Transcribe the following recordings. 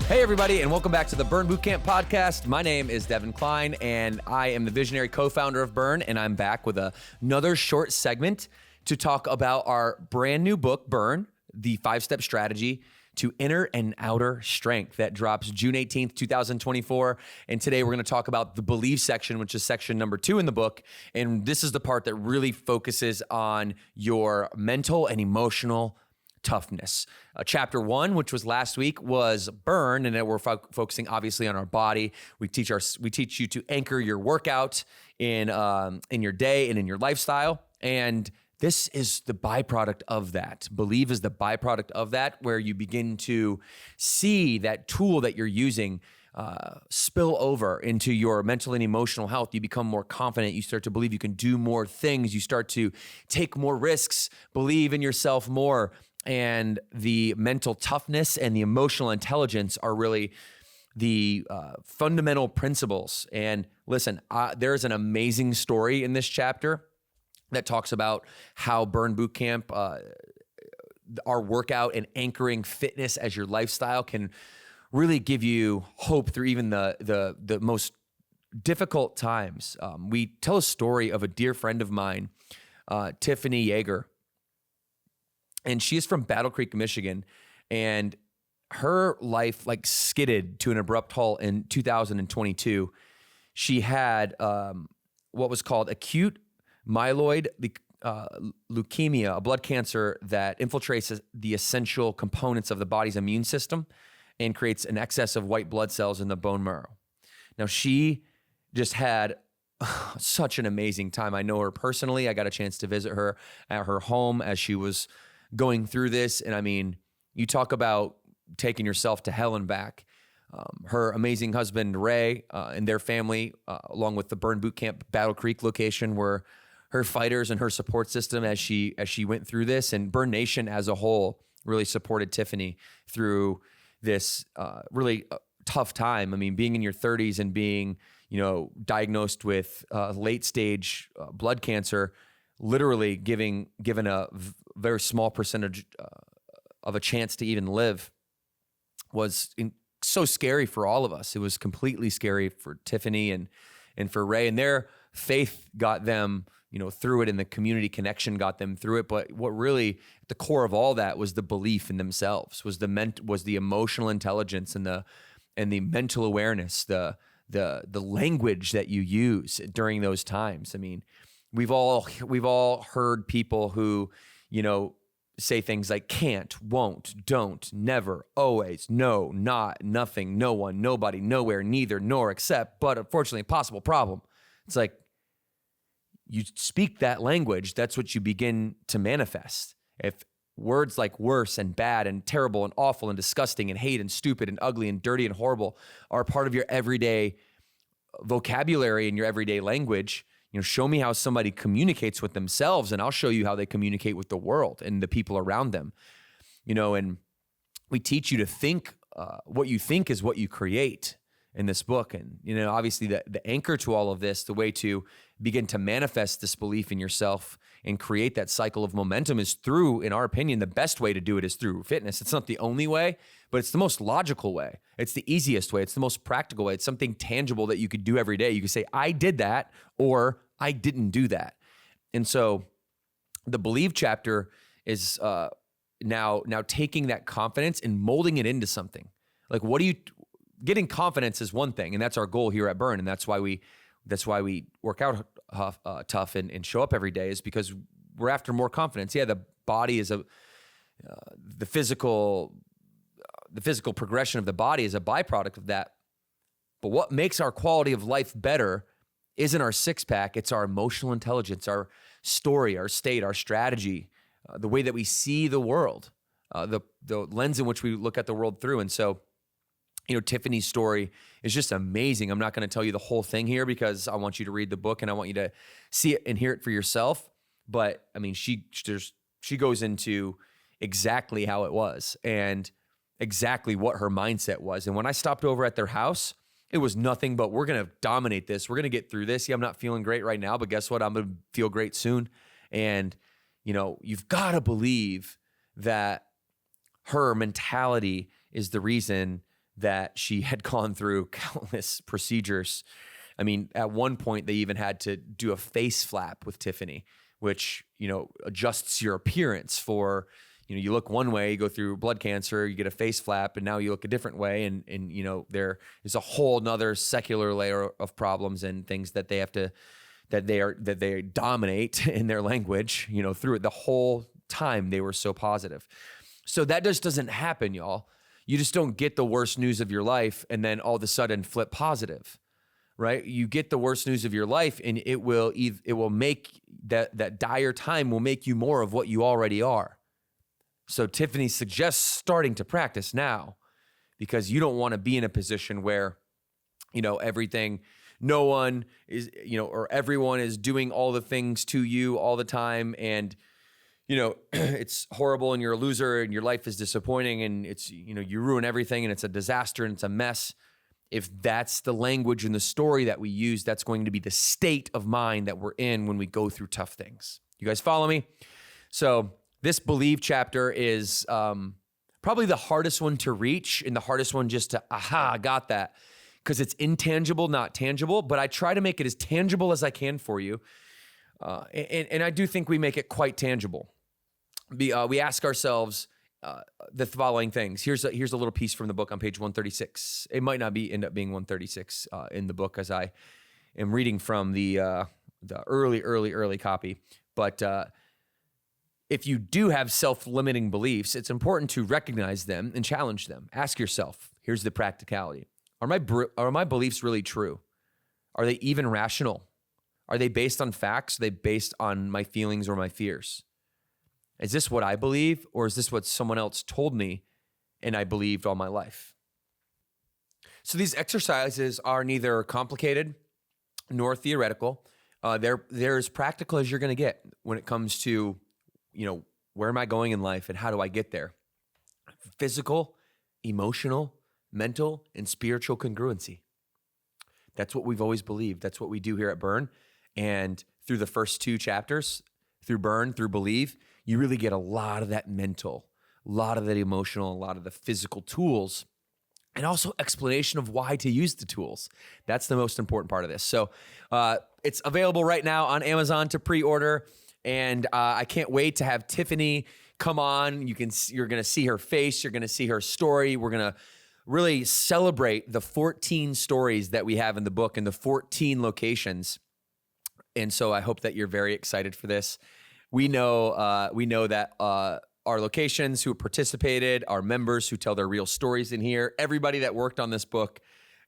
Hey, everybody, and welcome back to the Burn Bootcamp podcast. My name is Devan Kline, and I am the visionary co-founder of Burn, and I'm back with another short segment to talk about our brand new book, Burn, the 5-step strategy to inner and outer strength, that drops June 18th, 2024. And today we're going to talk about the belief section, which is section number 2 in the book. And this is the part that really focuses on your mental and emotional toughness. Chapter 1, which was last week, was Burn, and we're focusing obviously on our body. We teach you to anchor your workout in your day and in your lifestyle. And this is the byproduct of that. Believe is the byproduct of that, where you begin to see that tool that you're using spill over into your mental and emotional health. You become more confident. You start to believe you can do more things. You start to take more risks, believe in yourself more. And the mental toughness and the emotional intelligence are really the fundamental principles. And listen, there's an amazing story in this chapter that talks about how Burn Bootcamp, our workout and anchoring fitness as your lifestyle, can really give you hope through even the most difficult times. We tell a story of a dear friend of mine, Tiffany Yeager. And she is from Battle Creek, Michigan, and her life skidded to an abrupt halt in 2022. She had what was called acute amyloid leukemia, a blood cancer that infiltrates the essential components of the body's immune system and creates an excess of white blood cells in the bone marrow. Now, she just had such an amazing time. I know her personally. I got a chance to visit her at her home as she was going through this. And I mean, you talk about taking yourself to hell and back. Her amazing husband, Ray, and their family, along with the Burn Bootcamp Battle Creek location, were her fighters and her support system as she went through this. And Burn Nation as a whole really supported Tiffany through this really tough time. I mean, being in your 30s and being, diagnosed with late stage blood cancer, literally given a very small percentage of a chance to even live, was so scary for all of us. It was completely scary for Tiffany and for Ray, and their faith got them, through it, and the community connection got them through it. But what really at the core of all that was the belief in themselves, was the emotional intelligence and the mental awareness, the language that you use during those times. I mean, we've all heard people who, say things like can't, won't, don't, never, always, no, not, nothing, no one, nobody, nowhere, neither, nor, except, but, unfortunately, possible, problem. It's like, you speak that language, that's what you begin to manifest. If words like worse and bad and terrible and awful and disgusting and hate and stupid and ugly and dirty and horrible are part of your everyday vocabulary and your everyday language, show me how somebody communicates with themselves, and I'll show you how they communicate with the world and the people around them. And we teach you to think, what you think is what you create in this book. And, obviously the anchor to all of this, the way to begin to manifest this belief in yourself and create that cycle of momentum is through, in our opinion, the best way to do it is through fitness. It's not the only way, but it's the most logical way. It's the easiest way. It's the most practical way. It's something tangible that you could do every day. You could say, I did that, or I didn't do that. And so the believe chapter is now taking that confidence and molding it into something. Like, getting confidence is one thing, and that's our goal here at Burn, and that's why we work out tough and show up every day, is because we're after more confidence. Yeah, the body is the physical progression of the body is a byproduct of that. But what makes our quality of life better isn't our six-pack, it's our emotional intelligence, our story, our state, our strategy, the way that we see the world, the lens in which we look at the world through. And so, Tiffany's story is just amazing. I'm not going to tell you the whole thing here because I want you to read the book and I want you to see it and hear it for yourself. But I mean, she goes into exactly how it was and exactly what her mindset was. And when I stopped over at their house, it was nothing but, we're going to dominate this. We're going to get through this. Yeah, I'm not feeling great right now, but guess what? I'm going to feel great soon. And, you've got to believe that her mentality is the reason that she had gone through countless procedures. I mean, at one point, they even had to do a face flap with Tiffany, which, adjusts your appearance for, you look one way, you go through blood cancer, you get a face flap, and now you look a different way. And there is a whole nother secular layer of problems and things that they have to, that they dominate in their language, through it. The whole time they were so positive. So that just doesn't happen, y'all. You just don't get the worst news of your life and then all of a sudden flip positive, right? You get the worst news of your life, and it will make that dire time will make you more of what you already are. So Tiffany suggests starting to practice now, because you don't want to be in a position where, everything, no one is, or everyone is doing all the things to you all the time. And, it's horrible and you're a loser and your life is disappointing and it's, you ruin everything and it's a disaster and it's a mess. If that's the language and the story that we use, that's going to be the state of mind that we're in when we go through tough things. You guys follow me? So this believe chapter is probably the hardest one to reach and the hardest one just to, I got that. Because it's intangible, not tangible, but I try to make it as tangible as I can for you. And I do think we make it quite tangible. We ask ourselves the following things. Here's a little piece from the book on page 136. It might not end up being 136 in the book, as I am reading from the early copy. But if you do have self-limiting beliefs, it's important to recognize them and challenge them. Ask yourself, here's the practicality. Are my beliefs really true? Are they even rational? Are they based on facts? Are they based on my feelings or my fears? Is this what I believe, or is this what someone else told me and I believed all my life? So these exercises are neither complicated nor theoretical. They're as practical as you're going to get when it comes to, where am I going in life and how do I get there? Physical, emotional, mental, and spiritual congruency. That's what we've always believed. That's what we do here at Burn. And through the first two chapters, through Burn, through Believe, you really get a lot of that mental, a lot of that emotional, a lot of the physical tools, and also explanation of why to use the tools. That's the most important part of this. So it's available right now on Amazon to pre-order. And I can't wait to have Tiffany come on. You're going to see her face. You're going to see her story. We're going to really celebrate the 14 stories that we have in the book and the 14 locations. And so I hope that you're very excited for this. We know that our locations who participated, our members who tell their real stories in here, everybody that worked on this book,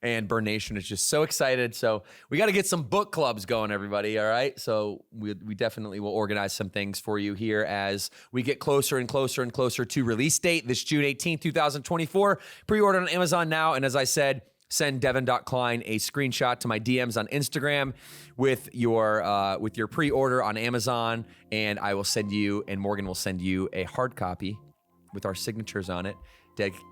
and Burn Nation is just so excited. So we got to get some book clubs going, everybody. All right. So we definitely will organize some things for you here as we get closer and closer and closer to release date, this June 18th, 2024. Pre-order on Amazon now. And as I said, send Devan.Kline a screenshot to my DMs on Instagram with your pre-order on Amazon. And I will send you, and Morgan will send you a hard copy with our signatures on it,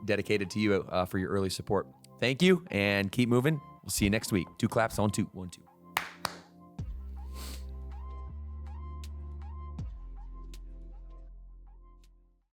dedicated to you for your early support. Thank you, and keep moving. We'll see you next week. 2 claps on 2. 1, 2.